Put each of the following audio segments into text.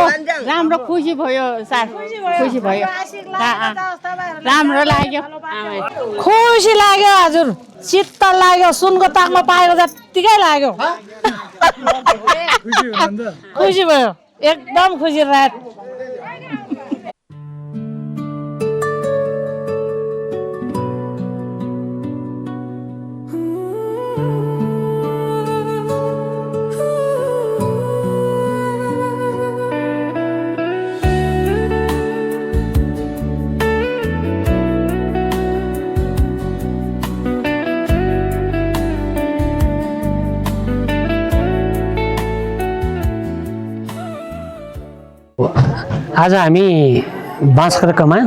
राम्रो खुसी भयो सर खुसी भयो राम्रो लाग्यो खुसी लाग्यो हजुर चित्त लाग्यो सुनको ताकमा पाएको जत्तिकै लाग्यो खुसी भयो एकदम खुसी रात आज हामी बाँसखरकामा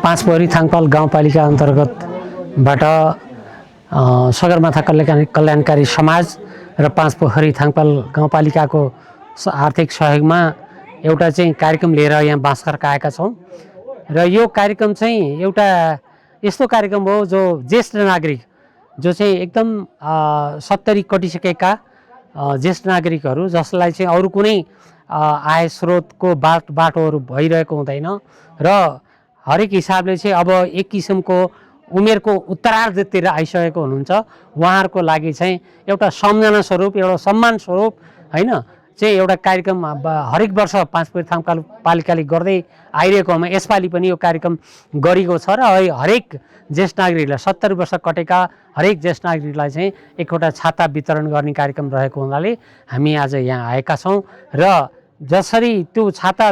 5 पोखरी थाङपाल गाउँपालिका अन्तर्गतबाट सगरमाथा कल्याणकारी समाज र 5 पोखरी थाङपाल गाउँपालिकाको आर्थिक सहयोगमा एउटा चाहिँ कार्यक्रम लिएर यहाँ बाँसखरका आएका छौँ र यो कार्यक्रम चाहिँ एउटा यस्तो कार्यक्रम हो जो ज्येष्ठ नागरिक जो चाहिँ एकदम 70 कटिसकेका ज्येष्ठ नागरिकहरू जसलाई चाहिँ अरू कुनै आय स्रोतको बाटोहरू भइरहेको हुँदैन र हरेक हिसाबले चाहिँ अब एक किसिमको उमेरको उत्तरार्धतिर आइसकेको हुनुहुन्छ उहाँहरूको लागि चाहिँ एउटा सम्झना स्वरूप एउटा सम्मान स्वरूप हैन चाहिँ एउटा कार्यक्रम हरेक वर्ष 5 पोखरी थाङपालिकाले गर्दै आइरहेकोमा यसपालि पनि यो कार्यक्रम गरेको छ र हरेक ज्येष्ठ नागरिकलाई 70 वर्ष कटेका हरेक ज्येष्ठ नागरिकलाई चाहिँ एकवटा छाता वितरण गर्ने कार्यक्रम रहेको हुनाले हामी आज यहाँ आएका छौँ र जसरी त्यो छाता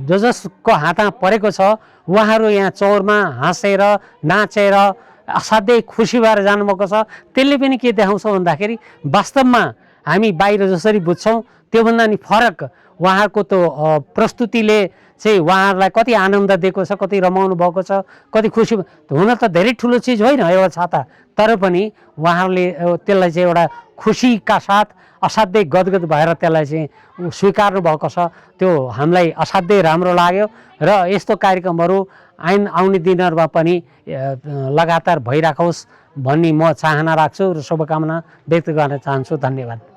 जसको हातमा परेको छ उहाँहरू यहाँ चौरमा हाँसेर नाचेर असाध्यै खुसी भएर जानुभएको छ त्यसले पनि के देखाउँछ भन्दाखेरि वास्तवमा हामी बाहिर जसरी बुझ्छौँ त्योभन्दा नि फरक उहाँहरूको त्यो प्रस्तुतिले चाहिँ उहाँहरूलाई कति आनन्द दिएको छ कति रमाउनु भएको छ कति खुसी हुन त धेरै ठुलो चिज होइन एउटा छाता तर पनि उहाँहरूले त्यसलाई चाहिँ एउटा खुसीका साथ असाध्यै गदगद भएर त्यसलाई चाहिँ स्वीकार्नु भएको छ त्यो हामीलाई असाध्यै राम्रो लाग्यो र यस्तो कार्यक्रमहरू आउने दिनहरूमा पनि लगातार भइराखोस् भन्ने म चाहना राख्छु र शुभकामना व्यक्त गर्न चाहन्छु धन्यवाद